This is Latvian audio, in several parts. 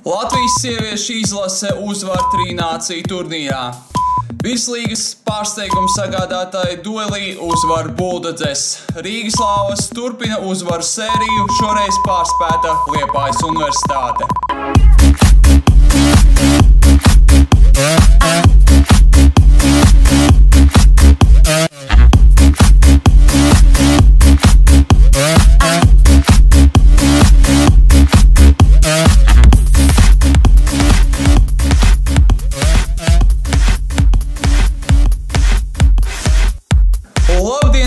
Latvijas sieviešu izlase uzvar trīnāciju turnīrā. Virslīgas pārsteigumu sagādātāji duelī uzvar Buldedzes. Rīgas Lauvas turpina uzvaru sēriju, šoreiz pārspēta Liepājas Universitāte.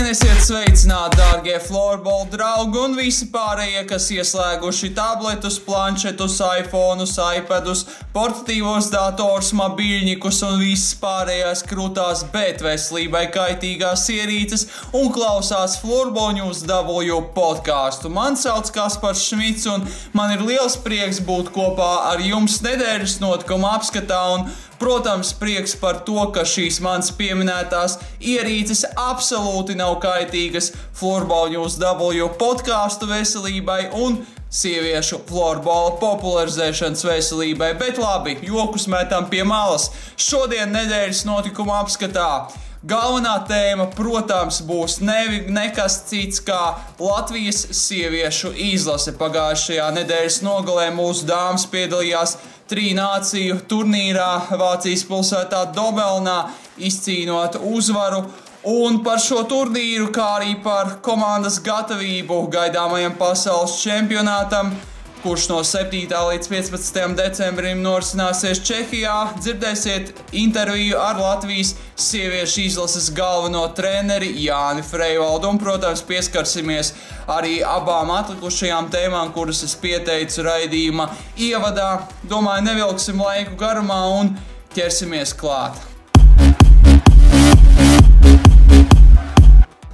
Esiet sveicināti, dārgie florbola draugi un visi pārējie, kas ieslēguši tabletus, planšetus, iPhone'us, iPadus, portatīvos dators, mobiļņikus un visas pārējās krūtās, bet veselībai kaitīgās ierīces un klausās Florbola News W podcastu. Man sauc Kaspars Šmits un man ir liels prieks būt kopā ar jums nedēļas notikuma apskatā un protams, prieks par to, ka šīs manas pieminētās ierīces absolūti nav kaitīgas Florbola News W podcastu veselībai un sieviešu florbola popularizēšanas veselībai, bet labi, jokus metam pie malas. Šodien nedēļas notikuma apskatā galvenā tēma, protams, būs nekas cits kā Latvijas sieviešu izlase. Pagājušajā nedēļas nogalē mūsu dāmas piedalījās trīnāciju turnīrā Vācijas pilsētā Dobelnā, izcīnot uzvaru. Un par šo turnīru, kā arī par komandas gatavību gaidāmajam pasaules čempionātam, kurš no 7. līdz 15. decembrim norisināsies Čehijā, dzirdēsiet interviju ar Latvijas sieviešu izlases galveno treneri Jāni Freivaldu. Un, protams, pieskarsimies arī abām atlikušajām tēmām, kuras es pieteicu raidījuma ievadā. Domāju, nevilksim laiku garumā un ķersimies klāt.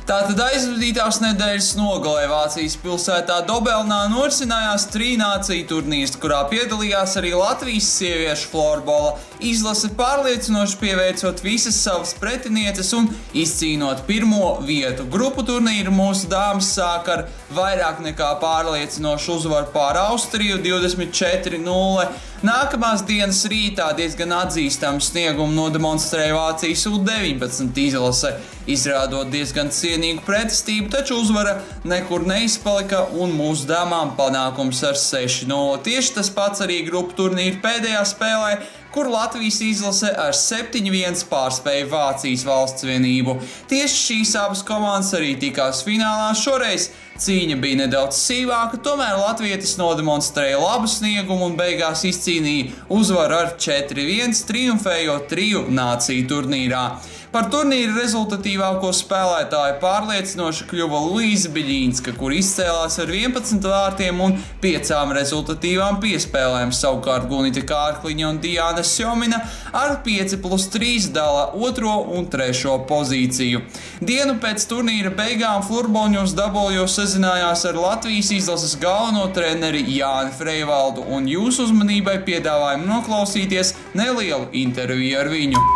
Tātad aizvadītās nedēļas nogalē Vācijas pilsētā Dobelnā norisinājās trīnāciju turnīrs, kurā piedalījās arī Latvijas sieviešu florbola izlase, pārliecinoši pieveicot visas savas pretinieces un izcīnot pirmo vietu. Grupu turnīru mūsu dāmas sāk ar vairāk nekā pārliecinošu uzvaru pār Austriju 24-0. Nākamās dienas rītā diezgan atzīstamu sniegumu nodemonstrēja Vācijas U19 izlase, izrādot diezgan cienīgu pretestību, taču uzvara nekur neizpalika un mūsu dāmām panākums ar 6-0. Tieši tas pats arī grupu turnīra pēdējā spēlē, kur Latvijas izlase ar 7-1 pārspēja Vācijas valsts vienību. Tieši šīs abas komandas arī tikās finālā. Šoreiz cīņa bija nedaudz sīvāka, tomēr latvietis nodemonstrēja labu sniegumu un beigās izcīnīja uzvaru ar 4-1, triumfējot triju nāciju turnīrā. Par turnīra rezultatīvāko spēlētāju pārliecinoši kļuva Luīza Biļīnska, kur izcēlās ar 11 vārtiem un 5 rezultatīvām piespēlēm. Savukārt Gunita Kārkliņa un Diana Sjomina ar 5+3 dala 2. un 3. pozīciju. Dienu pēc turnīra beigām Florbola News W sazinājās ar Latvijas izlases galveno treneri Jāni Freivaldu un jūsu uzmanībai piedāvājam noklausīties nelielu interviju ar viņu.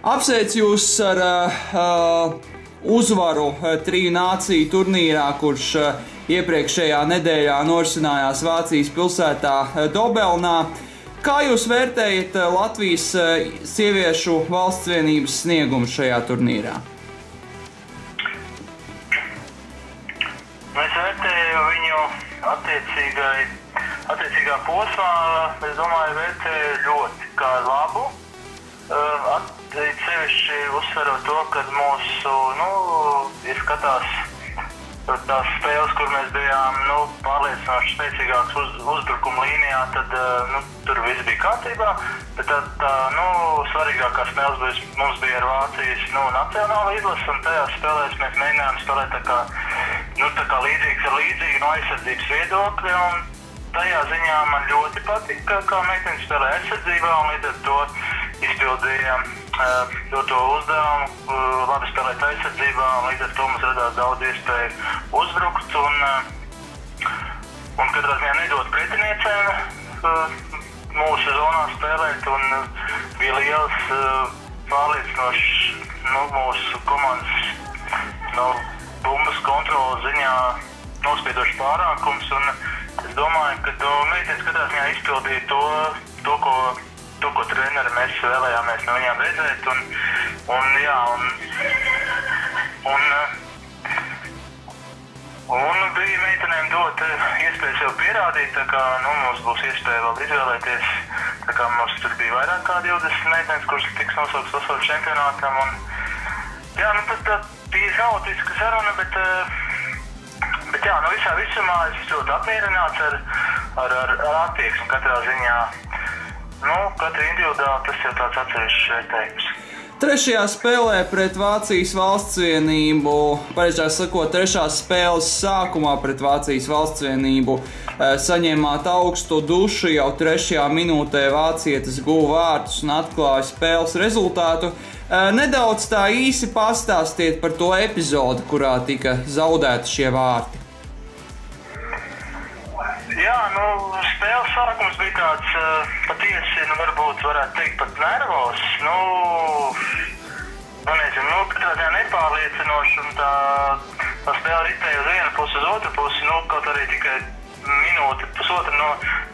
Apsveicu jūs ar uzvaru triju nāciju turnīrā, kurš iepriekšējā nedēļā norisinājās Vācijas pilsētā Dobelnā. Kā jūs vērtējat Latvijas sieviešu valsts vienības sniegumu šajā turnīrā? Es vērtēju viņu attiecīgā posmā, es domāju, vērtēju ļoti kā labu. Sevišķi uzsverot to, ka mūsu, ja skatās tās spēles, kur mēs bijām, pārliecinoši spēcīgāks uzbrukuma līnijā, tad, tur viss bija kārtībā, bet svarīgākā spēles mums bija ar Vācijas, nacionāla izlase, un tajās spēlēs mēs mēģinājām spēlēt tā kā līdzīgs ar līdzīgu no aizsardzības viedokļa, un tajā ziņā man ļoti patika, kā meitenes spēlē aizsardzībā, un līdz ar to izpildījām to uzdevumu, labi spēlēt aizsardzībā, un līdz ar to mums radās daudz iespēju uzbrukt, un katrā ziņā nedot pretiniecēm mūsu zonā spēlēt, un bija liels pārliecinošs mūsu komandas bumbas kontrolas ziņā nospiedošs pārākums, un es Es domāju, ka meitenes katrā ziņā izpildīja to, ko treneri mēs vēlējāmies no viņām redzēt. Un bija meitenēm dot iespēju sev pierādīt, tā kā mums būs iespēja vēl izvēlēties. Tā kā mums tur bija vairāk kā 20 meitenes, kuras tiks nosauktas pasaules čempionātam. Tas bija haotiska saruna, bet visā visumā es ļoti apmierināts ar attieksmi katrā ziņā. Katra individuāli tas jau tāds atsevišķs vērtējums. Trešajā spēlē pret Vācijas Valstsvienību, pareizāk sakot, trešās spēles sākumā pret Vācijas Valstsvienību saņēmāt augstu dušu, jau 3. minūtē vācietis guva vārtus un atklāja spēles rezultātu. Nedaudz tā īsi pastāstiet par to epizodi, kurā tika zaudēti šie vārti. Jā, spēles sākums bija tāds patiesi, varbūt varētu teikt pat nervos. Katrā ziņā nepārliecinoši, un tā spēle ritēja uz vienu pusi, uz otru pusi, kaut arī tikai minūte, pusotra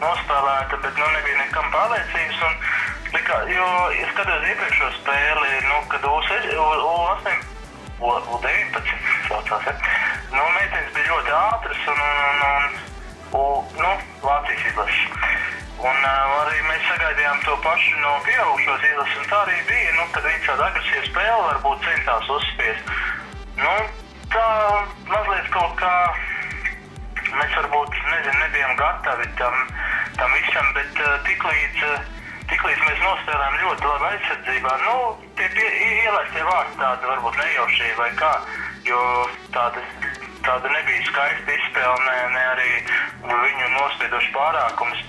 nospēlēta, bet nebija nekam pārliecības. Jo, ja skatos iepriekšo spēli, kad U19 saucās, meitenes bija ļoti ātras un Vācijas izlases. Un arī mēs sagaidījām to pašu no pieaugušos izlases, un tā arī bija, kad viņi tādu agresīvu spēli varbūt centās uzspiest. Tā mazliet kaut kā mēs varbūt, nebijām gatavi tam visam, bet tiklīdz mēs nospēlējām ļoti labi aizsardzībā, tie ielaistie vārti tāda varbūt nejaušība vai kā, jo tāda nebija skaista izspēle, ne arī viņu nospiedoši pārākums.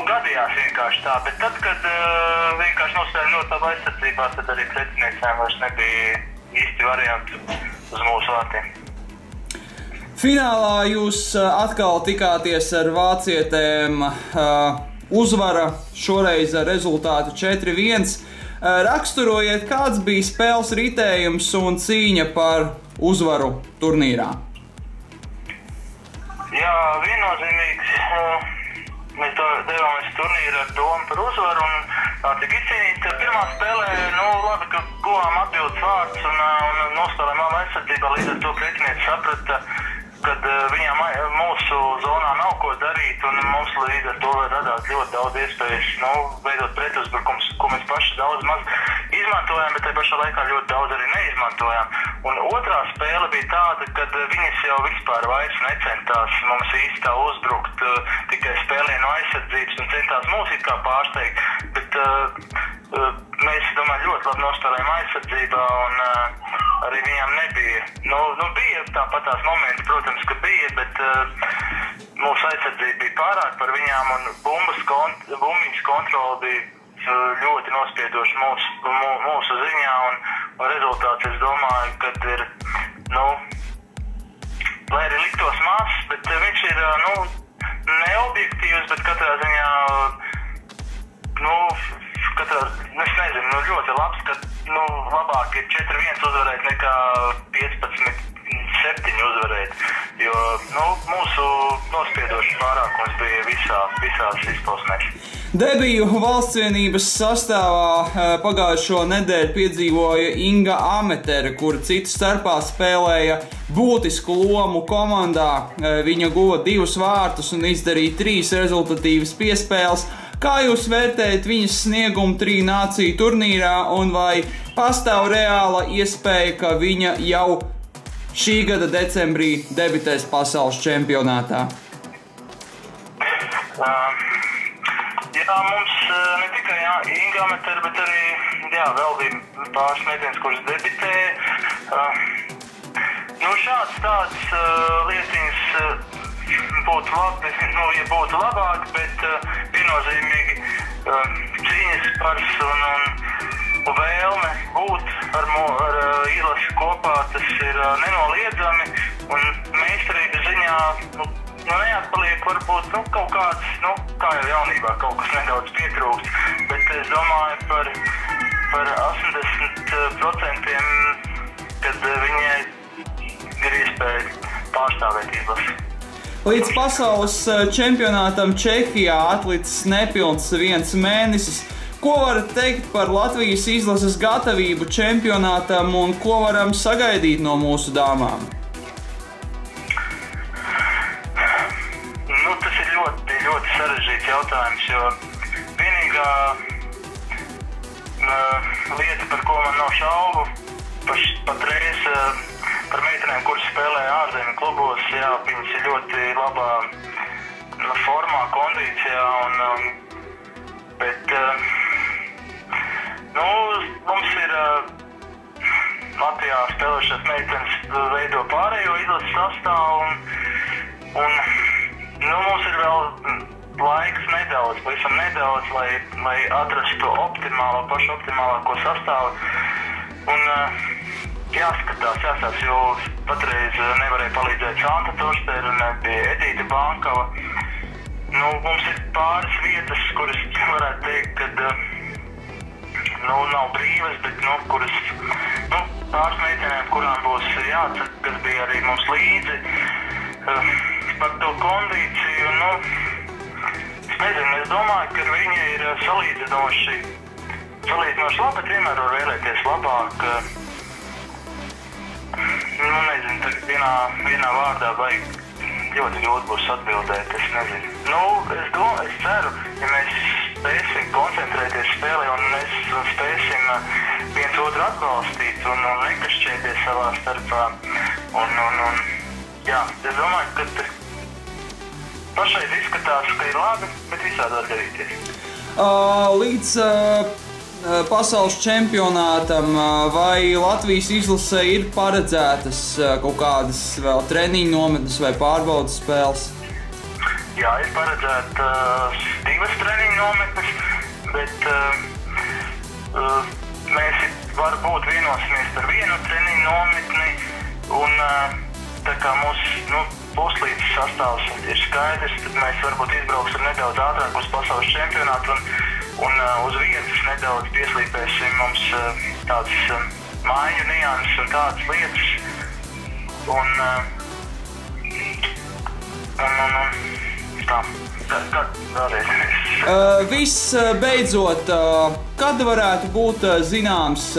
Gadījās vienkārši tā, bet tad, kad vienkārši nospēlējām ļoti labi aizsardzībā, tad arī pretiniecēm vairs nebija īsti varianti uz mūsu vārtiem. Finālā jūs atkal tikāties ar vācietēm, uzvara šoreiz ar rezultātu 4-1. Raksturojiet, kāds bija spēles ritējums un cīņa par uzvaru turnīrā? Jā, viennozīmīgi. Mēs devāmies turnīru ar domu par uzvaru un tā tika izcīnīta. Pirmā spēlē, labi, ka guvām atbildes vārds un nospēlējām labi aizsardzībā, līdz ar to pretinieci saprata, kad viņām mūsu zonā nav ko darīt un mums līdz ar to radās ļoti daudz iespējas, veidot pretuzbrukums, ko mēs paši daudz maz izmantojām, bet tajā pašā laikā ļoti daudz arī neizmantojām. Un otrā spēle bija tāda, kad viņas jau vispār vairs necentās mums īstā uzbrukt, tikai spēlēja no aizsardzības un centās mūs it kā pārsteigt, bet mēs, domāju, ļoti labi nospēlējām aizsardzībā un arī viņām nebija. Bija tāpat tās momenti, protams, ka bija, bet mūsu aizsardzība bija pārāk par viņām un bumbiņas kontrola bija ļoti nospiedoši mūsu ziņā un rezultāts, es domāju, kad ir, lai arī liktos mazs, bet viņš ir, neobjektīvs, bet katrā ziņā, es nezinu, ļoti labs, ka, labāk ir 4-1 uzvarēt nekā 15-7 uzvarēt, jo, mūsu nospiedošs pārākums bija visās izpausmēs. Debiju Valstsvienības sastāvā pagājušo nedēļu piedzīvoja Inga Ametere, kura citu starpā spēlēja būtisku lomu komandā. Viņa guva 2 vārtus un izdarīja 3 rezultatīvas piespēles. Kā jūs vērtējat viņas sniegumu 3 nāciju turnīrā un vai pastāv reāla iespēja, ka viņa jau šī gada decembrī debitēs pasaules čempionātā? Jā, mums ne tikai Inga Ametere, bet arī vēl bija pāris meitenes, kuras debitēja. Šāds tāds lietiņas būtu labi, ja būtu labāk, bet viennozīmīgi cīņas pars un vēlme būt ar izlasi kopā, tas ir nenoliedzami, un meistarības ziņā neatpaliek varbūt kaut kāds, kā jau jaunībā, kaut kas nedaudz pietrūkst, bet es domāju par 80%, kad viņai ir iespēja pārstāvēt izlasi. Līdz pasaules čempionātam Čehijā atlicis nepilns 1 mēnesis. Ko varat teikt par Latvijas izlases gatavību čempionātam un ko varam sagaidīt no mūsu dāmām? Tas ir ļoti sarežģīts jautājums, jo vienīgā lieta, par ko man nav šaubu, patreiz par meitenēm, kuras spēlē ārzemju klubos, jā, viņas ir ļoti labā formā, kondīcijā, bet mums ir Latvijā spēlējušās meitenes veido pārējo izlases sastāvu, un mums ir vēl laiks pavisam nedaudz, lai atrastu pašu optimālāko sastāvu. Un jāskatās, jo patreiz nevarēja palīdzēt Santa Torstera un bija Edīte Bankava. Mums ir pāris vietas, kuras varētu teikt, ka nav brīvas, bet kuras pāris meitenēm, kurām būs jāatsaka, kas bija arī mums līdzi. Par to kondīciju, es nezinu, es domāju, ka viņa ir salīdzinoši labi, bet vienmēr var vēlēties labāk. Nezinu, tagad vienā vārdā vajag ļoti grūti būs atbildēt, es nezinu. Es ceru, ja mēs spēsim koncentrēties spēlē un mēs spēsim viens otru atbalstīt un nekašķēties savā starpā. Es domāju, ka pašreiz izskatās, ka ir labi, bet visādi var darīties. Līdz pasaules čempionātam vai Latvijas izlasē ir paredzētas kaut kādas vēl treniņu nometnes vai pārbaudas spēles? Jā, ir paredzētas 2 treniņu nometnes, bet mēs varbūt vienosimies par 1 treniņu nometni, un tā kā mūsu puslīdz sastāvs ir skaidrs, tad mēs varbūt izbrauksim nedaudz ātrāk uz pasaules čempionātu un uz vietas nedaudz pieslīpēsim mums tādas māju nianses un tādas lietas. Viss beidzot, kad varētu būt zināms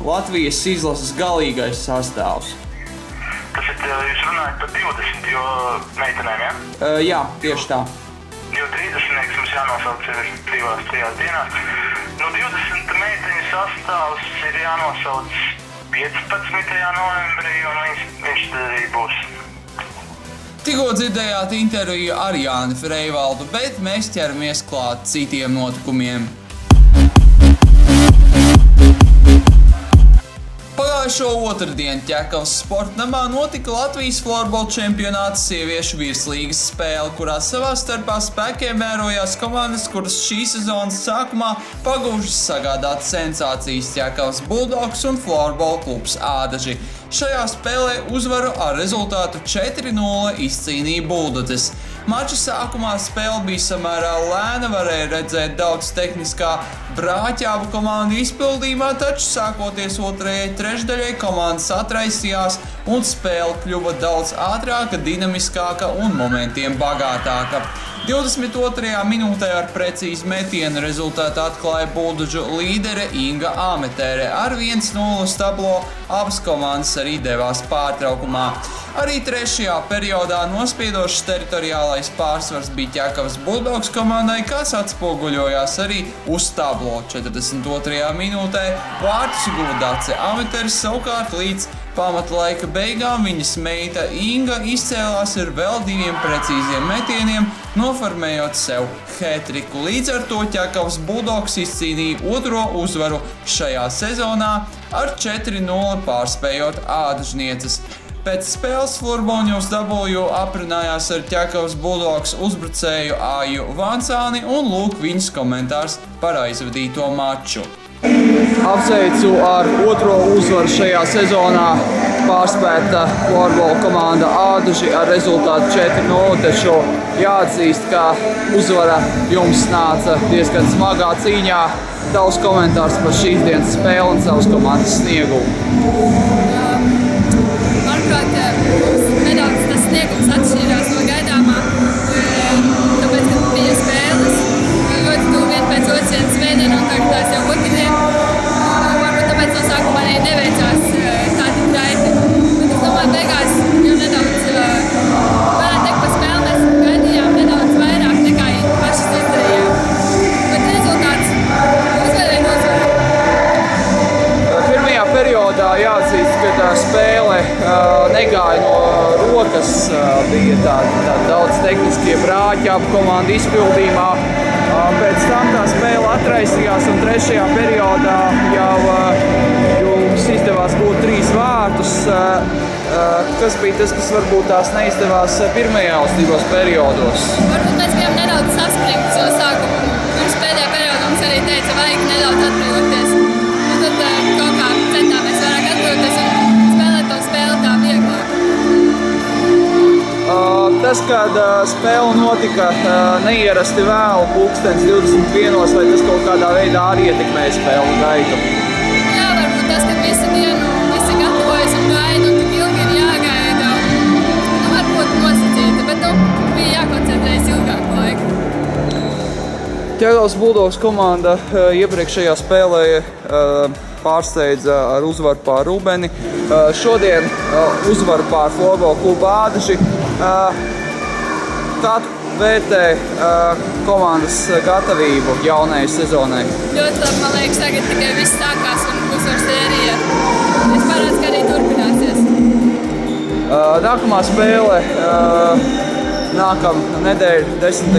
Latvijas izlases galīgais sastāvs? Jūs runājat par 20 meitenēm, ja? Jā, tieši tā. Jo 30 mums jānosauc ir 3 dienās. 20 meiteņu sastāvs ir jānosauc 15. novembrī, un viņš arī būs. Tikko dzirdējāt interviju ar Jāni Freivaldu, bet mēs ķeramies klāt citiem notikumiem. Pagājušo otrdienu Ķekavas sportnamā notika Latvijas florbola čempionāta sieviešu virslīgas spēle, kurā savā starpā spēkiem mērojās komandas, kuras šīs sezonas sākumā paguvušas sagādāt sensācijas Ķekavas Bulldogs un florbola klubs Ādaži. Šajā spēlē uzvaru ar rezultātu 4-0 izcīnīja Bulldogs. Mača sākumā spēle bija samērā lēna, varēja redzēt daudz tehniskā brāķābu komandu izpildījumā, taču sākoties otrajai trešdaļai komandas atraisījās un spēle kļuva daudz ātrāka, dinamiskāka un momentiem bagātāka. 22. minūtē ar precīzu metienu rezultātu atklāja Buldudžu līdere Inga Āmetēre. Ar 1-0 tablo abas komandas arī devās pārtraukumā. Arī trešajā periodā nospiedošs teritoriālais pārsvars bija Ķekavas Bulldogs komandai, kas atspoguļojās arī uz tablo. 42. minūtē vārtus guva Dace Āmetēre, savukārt līdz pamatlaika beigām viņas meita Inga izcēlās ar vēl 2 precīziem metieniem, noformējot sev hat-triku. Līdz ar to Ķekavas Bulldogs izcīnīja otro uzvaru šajā sezonā, ar 4-0 pārspējot ādažnieces. Pēc spēles Florboņos W aprunājās ar Ķekavas Bulldogs uzbrucēju Āju Vancāni, un lūk viņas komentārs par aizvadīto maču. Apsveicu ar otro uzvaru šajā sezonā. Pārspēta florbola komanda Ādaži ar rezultātu 4-0, taču jāatzīst, ka uzvara jums nāca diezgan smagā cīņā. Tavs komentārs par šīs dienas spēli un savas komandas sniegumu. Manuprāt, nedaudz tas sniegums atšķīrās no gaidām. komanda izpildījumā. Pēc tam tā spēle atraisījās un 3. periodā jau jums izdevās būt 3 vārtus. Kas bija tas, kas varbūt tās neizdevās pirmajos 2 periodos? Varbūt mēs bijām nedaudz saspringti no sākuma. Pirms pēdējā periodā mums arī teica, vajag nedaudz atbrīvoties. Un tad kaut kā centāmies vairāk atbrīvoties un spēlēt to spēli tā vieglāk. Tas, kad spēle notika neierasti vēlu, pulkstens 21, vai tas kaut kādā veidā arī ietekmēja spēlu gaitu? Jā, varbūt tas, ka visu dienu visi gatavojas un gaida un tik ilgi ir jāgaida. Varbūt nosacīta, bet bija jākoncentrējas ilgāku laiku. Ķegavas Bulldogs komanda iepriekšējā spēlē pārsteidza ar uzvaru pār Rubeni. Šodien uzvaru pār Florbola klubu Ādaži. Kā tu vērtē komandas gatavību jaunajai sezonai? Ļoti labi, man liekas, tagad tikai viss sākās un uzvaru sērija. Es parāds, ka arī turpināsies. Nākamā spēle nākamā nedēļa 10.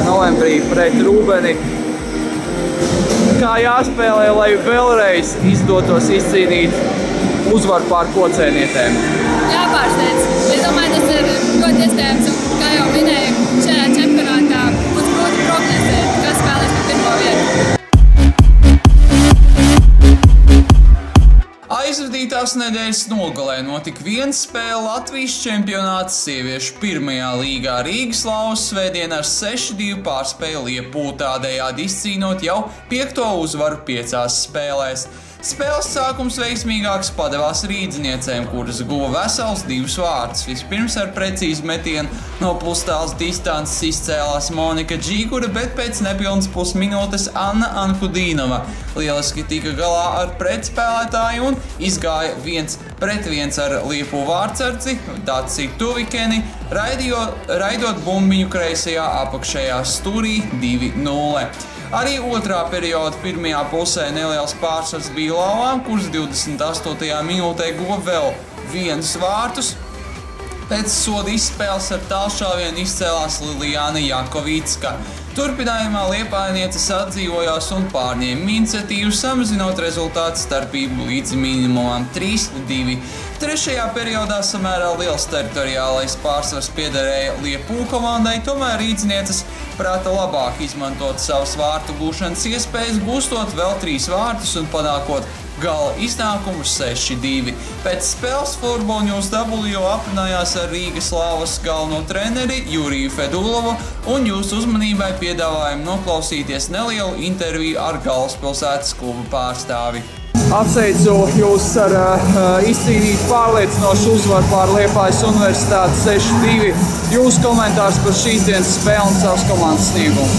novembrī pret Rubeni. Kā jāspēlē, lai vēlreiz izdotos izcīnīt uzvaru pār Kocēnietēm? Jāpārsteidz. Es domāju, tas ir ļoti iespējams, un kā jau minēju, šajā čempionātā būs grūti prognozēt, kas spēlēs par pirmo vietu. Aizvadītās nedēļas nogalē notika viena spēle Latvijas čempionāta sieviešu 1. līgā. Rīgas Lauvas svētdien ar 6-2 pārspēja Liepūlu, tādējādi izcīnot jau 5. uzvaru 5 spēlēs. Spēles sākums veiksmīgāks padevās rīdzniecēm, kuras guva vesels 2 vārtus. Vispirms ar precīzu metienu no pustāls distances izcēlās Monika Džīgura, bet pēc nepilnas pusminūtes Anna Ankudīnova lieliski tika galā ar pretspēlētāju un izgāja 1-1 ar Liepūlu vārtsardzi Daci Tuvikeni, raidot bumbiņu kreisajā apakšējā stūrī 2-0. Arī otrā perioda pirmajā pusē neliels pārsvars bija Lauvām, kuras 28. minūtē guva vēl 1 vārtus. Pēc soda izspēles ar tālšāvienu izcēlās Lilijāna Jakovīcka. Turpinājumā liepājnieces atdzīvojās un pārņēma iniciatīvu, samazinot rezultātu starpību līdz minimumam 3-2. Trešajā periodā samērā liels teritoriālais pārsvars piederēja Liepūlu komandai, tomēr rīdznieces prāta labāk izmantot savas vārtu gūšanas iespējas, gūstot vēl 3 vārtus un panākot gala iznākumu 6-2. Pēc spēles Florbola News W aprunājās ar Rīgas Lauvas galveno treneri Juriju Fedulovu un jūsu uzmanībai piedāvājam noklausīties nelielu interviju ar Galvaspilsētas klubu pārstāvi. Apsveicu jūs ar izcīnītu pārliecinošu uzvaru pār Liepājas Universitāti 6-2. Jūsu komentārs par šīs dienas spēli un savas komandas sniegumu.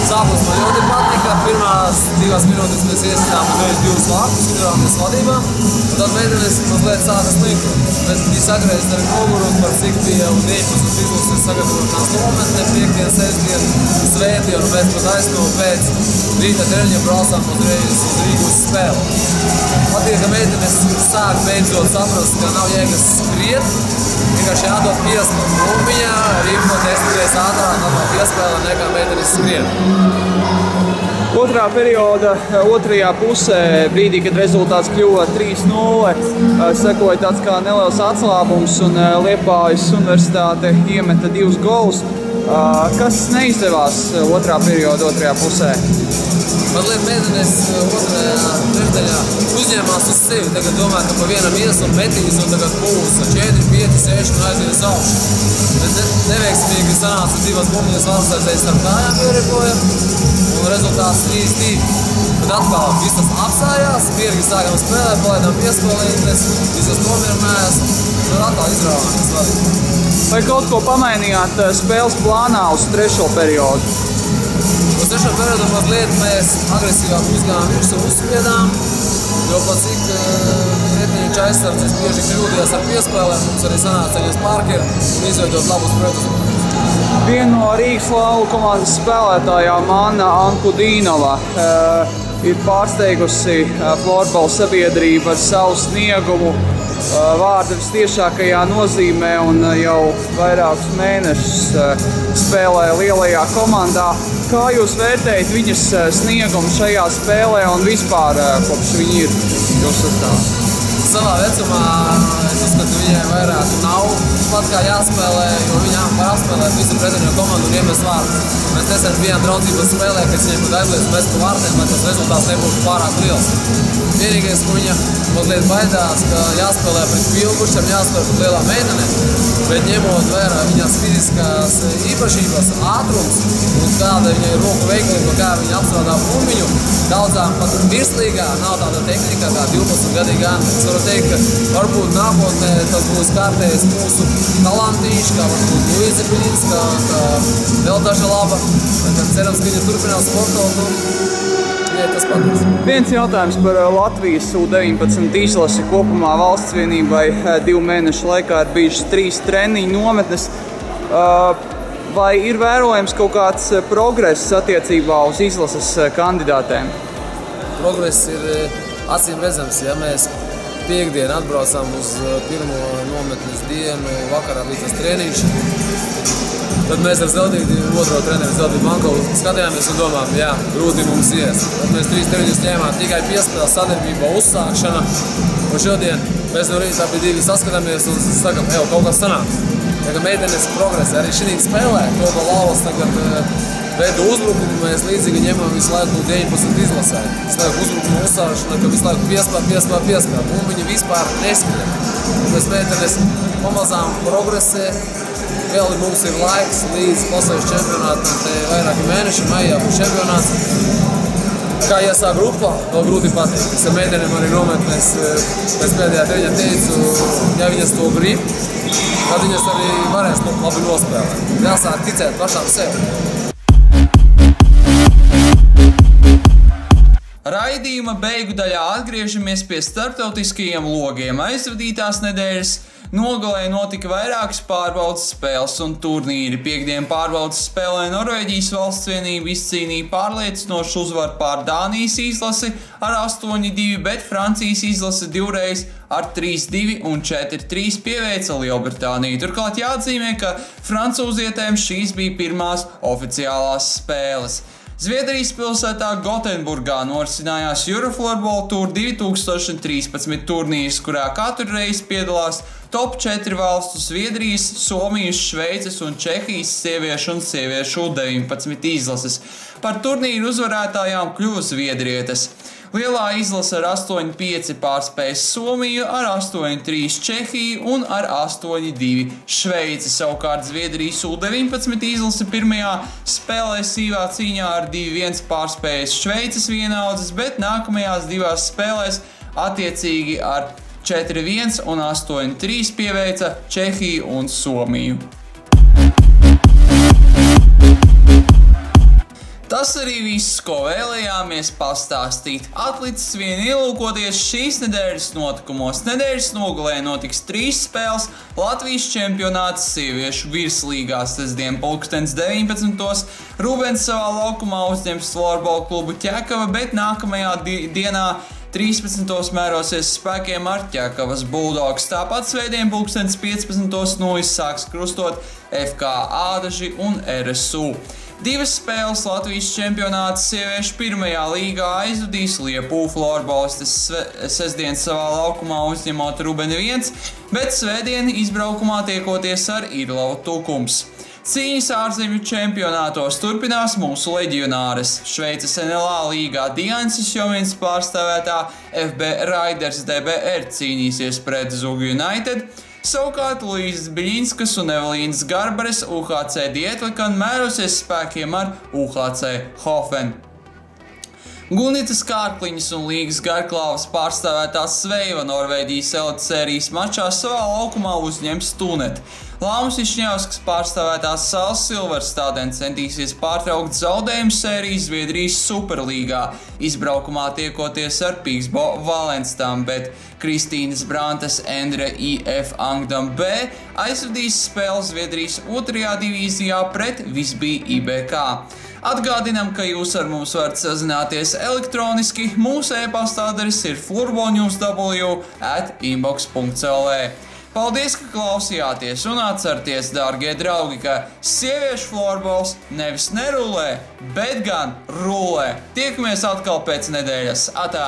Sākums man ļoti patika. Pirmās 2 minūtes mēs iesitām uzreiz 2 vārtus, izrāmies vadībā. Un tad meitenes mazliet sāka slikt. Mēs bija sagrēzti ar muguru, par cik bija un 19 izlases sagatavošanās nometne, 5. 6. svētdien, un mēs pat aizsnu pēc rīta treniņa braucām uzreiz uz Rīgu uz spēli. Patīk, ka meitenes sāk beidzot saprast, ka nav jēgas skriet, vienkārši jādod piespēle bumbiņā, Rīgo 10 ātrāk nav piespēle nekā meitenes skriet. Otrā perioda, otrajā pusē, brīdī, kad rezultāts kļuva 3-0, sekoja tāds kā neliels atslābums un Liepājas Universitāte iemeta 2 golus. Kas neizdevās otrā perioda, otrajā pusē? Mazliet meitenes otrajā trešdaļā uzņēmās uz sevi. Tagad domā, ka pa vienam ies un metīs un tagad būs 4, 5, 6 un aizies augšu. Bet neveiksmīgi sanāca 2 bumbiņas valstsardzējas starp kājām ierikoja un rezultāts 3-2. Bet atkal visas apsājās, mierīgi sākām spēlēt, palaidām piespēlēties, visas nomierinājās un atkal izrāvāmies vadīt. Vai kaut ko pamainījāt spēles plānā uz 3. periodu? Uz 3. periodu mazliet mēs agresīvāk uzgājām virsū uzspiedām, jo pat cik pretiniņš aizsardzes bieži kļūdījās ar piespēlēm, mums arī sanāca ceļies Parker un izveidot labus pretuzbrukumus. Viena no Rīgas Lauvu komandas spēlētājām Anna Ankudīnova. ir pārsteigusi florbola sabiedrību ar savu sniegumu vārda vistiešākajā nozīmē un jau vairākus mēnešus spēlē lielajā komandā. Kā jūs vērtējat viņas sniegumu šajā spēlē un vispār kopš viņi ir jūsu sastāvā? Savā vecumā es uzskatu, viņai vairāk nav pat kā jāspēlē, jo viņām var apspēlēt visu pretinieko komandu un iemest vārdus. Mēs nesen bijām draudzības spēlē, kad viņiem būtu aizliedz mest pa vārtiem, lai tas rezultāts nebūtu pārāk liels. Vienīgais, ko viņa mazliet baidās, ka jāspēlē pret pilgušiem, jāspēlē pret lielām meitenēm, bet ņemot vērā viņas fiziskās īpašības, ātrums un kāda viņa ir roku veiklība, kā viņa apstrādā bumbiņu, daudzām pat virslīgā nav tāda tehnika kā 12-gadīga Anna. Es varu teikt, ka varbūt nākotnē tas būs kārtējis mūsu talantīši, kā varbūt Luīza Biļinska, kā vēl daža laba. Tad cerams, ka viņa turpinās sportot un tas patīs. Viens jautājums par Latvijas U19 izlasi kopumā valsts vienībai 2 mēnešu laikā ir bijušas 3 treniņu nometnes. Vai ir vērojams kaut kāds progress attiecībā uz izlases kandidātēm? Progress ir acīm redzams, ja mēs piekdien atbraucām uz pirmo nometnes dienu, vakarā bija tas treniņš. Tad mēs ar otro treneru Zeldīgu Mankovu skatījāmies un domājām, jā, grūti mums ies. Tad mēs 3 treniņus ņēmām tikai piespēles sadarbībā uzsākšana. Un šodien mēs no rīta abi divi saskatāmies un sakam, kaut kas sanāks. Tagad meitenes progresē arī šī spēlē, to lauvas tagad veidu uzbrukumu, mēs līdzīgi ņemam visu laiku 19 izlasē. Visu laiku uzbrukumu uzsākšana, ka visu laiku piespēr. Un viņi vispār neskrien. Mēs meitenes pamazām progresē. Vēl mums ir laiks līdz pasaules čempionātam, te vairāki mēneši, maijā būs čempionāts. Kā iesāk grupā, vēl grūti pateikt. Es ar meitenēm arī nometnēs pēc pēdējā treniņa teicu, ja viņas to grib, tad viņas arī varēs labi nospēlēt. Jāsāk ticēt pašām sev. Raidījuma beigu daļā atgriežamies pie starptautiskajiem logiem. Aizvadītās nedēļas nogalē notika vairākas pārbaudas spēles un turnīri. Piektdien pārbaudas spēlē Norvēģijas valsts vienība izcīnīja pārliecinošu uzvaru pār Dānijas izlasi ar 8-2, bet Francijas izlase divreiz ar 3-2 un 4-3 pieveica Lielbritāniju. Turklāt jāatzīmē, ka francūzietēm šīs bija pirmās oficiālās spēles. Zviedrijas pilsētā Gotenburgā norisinājās Eurofloorball Tour 2013 turnīrs, kurā katru reizi piedalās top 4 valstu Zviedrijas, Somijas, Šveices un Čehijas sieviešu un sieviešu U19 izlases. Par turnīru uzvarētājām kļuva zviedrietes. Lielā izlase ar 8-5 pārspējas Somiju, ar 8-3 Čehiju un ar 8-2 Šveici. Savukārt Zviedrijas U19 izlase pirmajā spēlē sīvā cīņā ar 2-1 pārspējas Šveices vienaudzes, bet nākamajās divās spēlēs attiecīgi ar 4-1 un 8-3 pieveica Čehiju un Somiju. Tas arī viss, ko vēlējāmies pastāstīt. Atlicis vien ielūkoties šīs nedēļas notikumos. Nedēļas nogalē notiks 3 spēles Latvijas čempionāts sieviešu virslīgā sestdien 19. Rubens savā laukumā uzņems Floorball klubu Ķekava, bet nākamajā dienā 13. mērosies spēkiem ar Ķekavas Bulldogs. Tāpat svētdien 15. sāks krustot FK Ādaži un RSU. 2 spēles Latvijas čempionāta sieviešu pirmajā līgā aizvadīs Liepuvu florbolistes sestdien savā laukumā uzņemot Rubeni 1, bet svētdien izbraukumā tiekoties ar Irlavu Tukums. Cīņas ārzemju čempionātos turpinās mūsu leģionāres. Šveices NLA līgā Diansis Jomins pārstāvētā FB Raiders DBR cīnīsies pret Zug United, savukārt Luīzas Biļinskas un Evelīnas Garbares UHC Dietlikan mērosies spēkiem ar UHC Hofen. Gunicas Kārkliņas un Līgas Garklāvas pārstāvētā Sveiva Norvēģijas elites sērijas mačā savā laukumā uzņems Tunet. Lāmas Višņevskas pārstāvētās Sals Silvers tādien centīsies pārtraukt zaudējumu sēriju Zviedrijas Superlīgā, izbraukumā tiekoties ar Pīksbo Valenstam, bet Kristīnas Brantas Endre IF Angdam B aizvadīs spēli Zviedrijas 2. divīzijā pret Visbī IBK. Atgādinam, ka jūs ar mums varat sazināties elektroniski. Mūsu e-pasta adrese ir flurbonews@inbox.lv. Paldies, ka klausījāties un atcerieties, dārgie draugi, ka sieviešu florbols nevis nerulē, bet gan rulē. Tiekamies atkal pēc nedēļas. Atā!